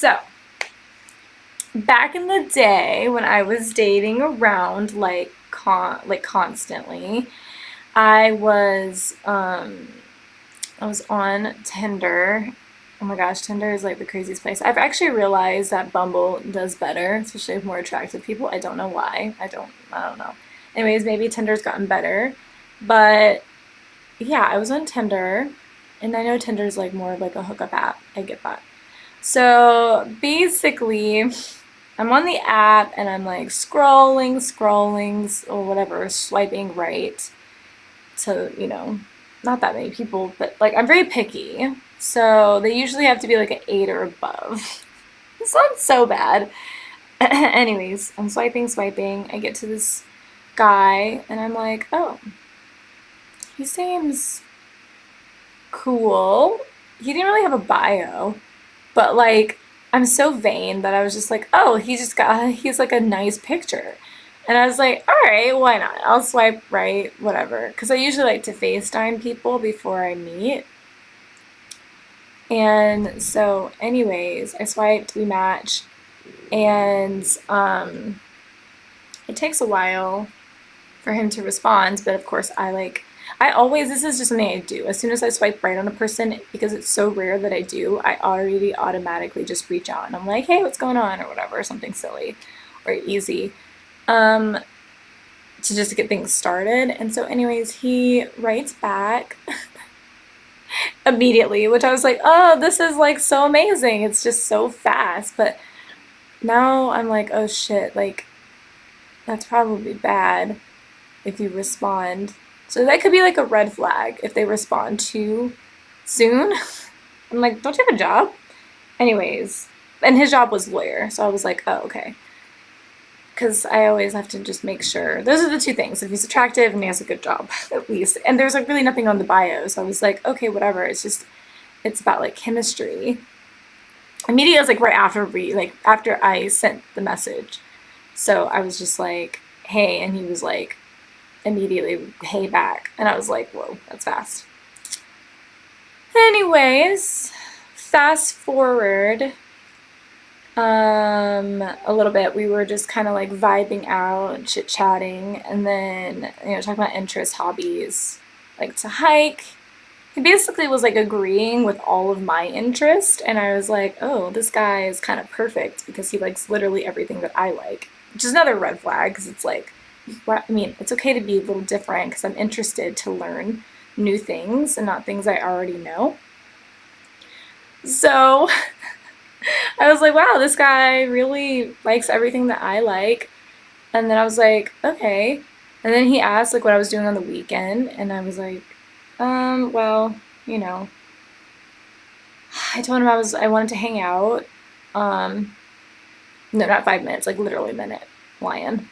So, back in the day when I was dating around like constantly, I was I was on Tinder. Oh my gosh, Tinder is like the craziest place. I've actually realized that Bumble does better, especially with more attractive people. I don't know why. I don't know. Anyways, maybe Tinder's gotten better. But yeah, I was on Tinder, and I know Tinder's like more of like a hookup app. I get that. So basically, I'm on the app and I'm like scrolling, or whatever, swiping right to, not that many people, but like I'm very picky. So they usually have to be like an 8 or above. It's not so bad. Anyways, I'm swiping. I get to this guy and I'm like, oh, he seems cool. He didn't really have a bio, but like I'm so vain that I was just like, oh, he's like a nice picture. And I was like, all right, why not? I'll swipe right, whatever. Because I usually like to FaceTime people before I meet. And so, anyways, I swiped, we match, and it takes a while for him to respond. But of course, this is just something I do. As soon as I swipe right on a person, because it's so rare that I do, I already automatically just reach out and I'm like, hey, what's going on, or whatever, something silly or easy. Um, to just get things started. And so, anyways, he writes back immediately, which I was like, oh, this is like so amazing. It's just so fast. But now I'm like, oh shit, like that's probably bad if you respond. So that could be like a red flag if they respond too soon. I'm like, don't you have a job? Anyways, and his job was lawyer. So I was like, oh, okay. Because I always have to just make sure. Those are the two things. If he's attractive and he has a good job, at least. And there's like really nothing on the bio. So I was like, okay, whatever. It's about like chemistry. Immediately, I was like right after I sent the message. So I was just like, hey. And he was like, immediately, hey back. And I was like, whoa, that's fast. Anyways, fast forward a little bit. We were just kind of like vibing out, chit chatting, and then talking about interests, hobbies, like to hike. He basically was like agreeing with all of my interest, and I was like, oh, this guy is kind of perfect because he likes literally everything that I like, which is another red flag because it's like, it's okay to be a little different because I'm interested to learn new things and not things I already know. So I was like, wow, this guy really likes everything that I like. And then I was like, okay. And then he asked like what I was doing on the weekend, and I was like, well, I told him I wanted to hang out. No, not 5 minutes, like literally a minute. Lion.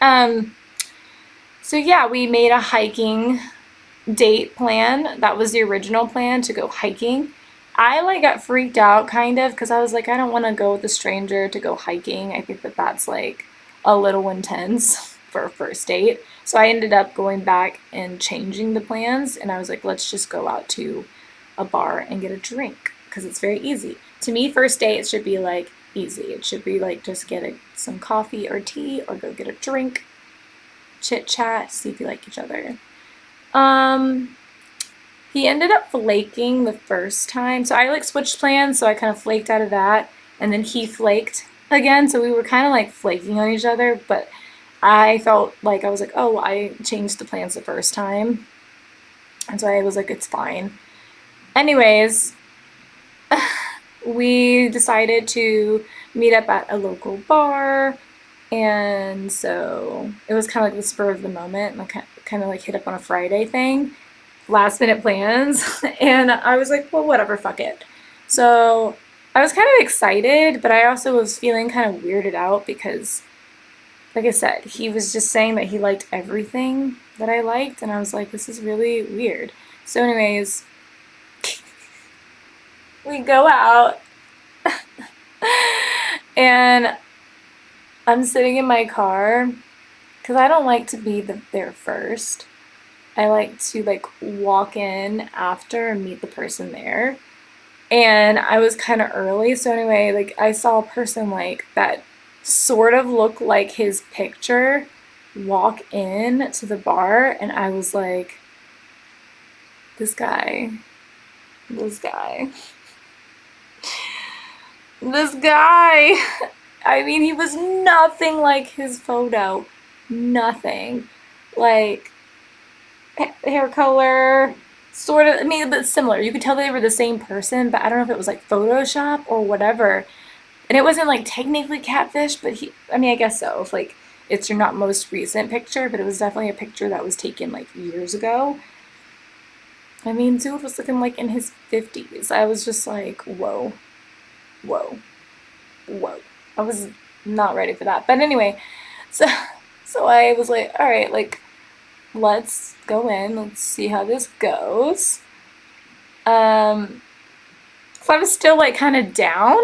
um, so yeah, we made a hiking date plan. That was the original plan, to go hiking. I like got freaked out kind of because I was like, I don't want to go with a stranger to go hiking. I think that that's like a little intense for a first date. So I ended up going back and changing the plans, and I was like, let's just go out to a bar and get a drink because it's very easy. To me, first date should be like easy. It should be like just get some coffee or tea or go get a drink, chit chat, see if you like each other. He ended up flaking the first time. So I like switched plans, so I kind of flaked out of that. And then he flaked again, so we were kind of like flaking on each other, but I felt like I was like, oh, I changed the plans the first time. And so I was like, it's fine. Anyways, we decided to meet up at a local bar. And so it was kind of like the spur of the moment, like kind of like hit up on a Friday thing, last minute plans. And I was like, well, whatever, fuck it. So I was kind of excited, but I also was feeling kind of weirded out because, like I said, he was just saying that he liked everything that I liked, and I was like, this is really weird. So anyways, we go out, and I'm sitting in my car because I don't like to be there first. I like to like walk in after and meet the person there. And I was kind of early, so anyway, like I saw a person like that sort of looked like his picture walk in to the bar, and I was like, this guy, this guy, this guy. I mean, he was nothing like his photo. Nothing. Like, hair color, sort of, I mean, a bit similar. You could tell they were the same person, but I don't know if it was like Photoshop or whatever. And it wasn't like technically catfish, but I mean, I guess so. If like it's your not most recent picture, but it was definitely a picture that was taken like years ago. I mean, dude was looking like in his 50s. I was just like, whoa, whoa, whoa. I was not ready for that. But anyway, so so I was like, all right, like let's go in, let's see how this goes. Um, so I was still like kind of down,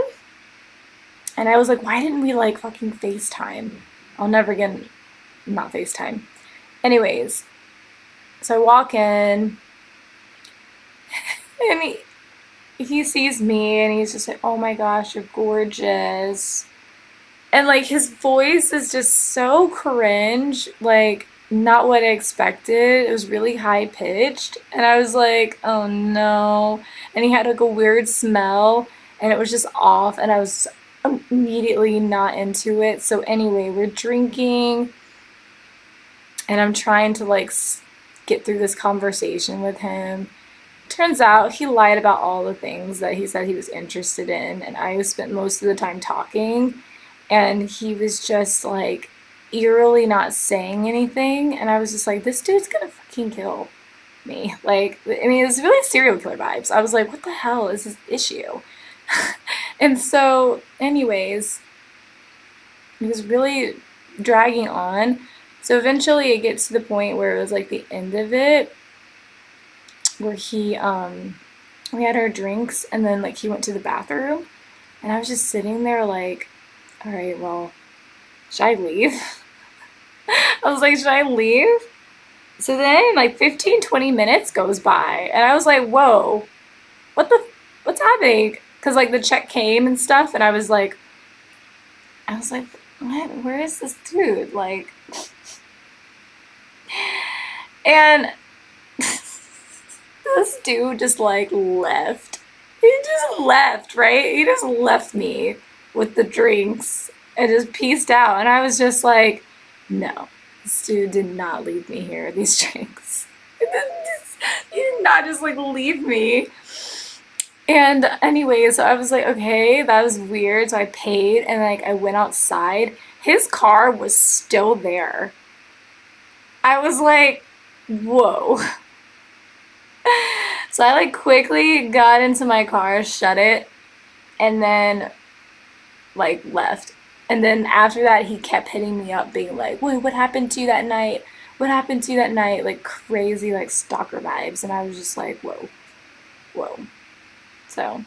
and I was like, why didn't we like fucking FaceTime? I'll never again not FaceTime. Anyways, so I walk in, and he sees me, and he's just like, oh my gosh, you're gorgeous. And like his voice is just so cringe, like not what I expected. It was really high pitched, and I was like, oh no. And he had like a weird smell, and it was just off, and I was immediately not into it. So anyway, we're drinking, and I'm trying to like get through this conversation with him. Turns out he lied about all the things that he said he was interested in, and I spent most of the time talking, and he was just like eerily not saying anything, and I was just like, this dude's gonna fucking kill me. Like, I mean, it was really serial killer vibes. I was like, what the hell is his issue? And so, anyways, it was really dragging on. So eventually it gets to the point where it was like the end of it, where we had our drinks, and then like he went to the bathroom, and I was just sitting there like, all right, well, should I leave? I was like, should I leave? So then like 15-20 minutes goes by, and I was like, whoa, what's happening? Because like the check came and stuff, and I was like, what? Where is this dude? Like, and this dude just like left. He just left, right? He just left me with the drinks and just pieced out. And I was just like, no, this dude did not leave me here with these drinks. He did not just like leave me. And anyway, so I was like, okay, that was weird. So I paid, and like I went outside. His car was still there. I was like, whoa. So I like quickly got into my car, shut it, and then like left. And then after that, he kept hitting me up, being like, wait, what happened to you that night? What happened to you that night? Like crazy, like stalker vibes. And I was just like, whoa, whoa. So,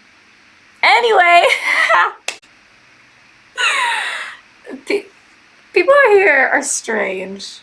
anyway, people here are strange.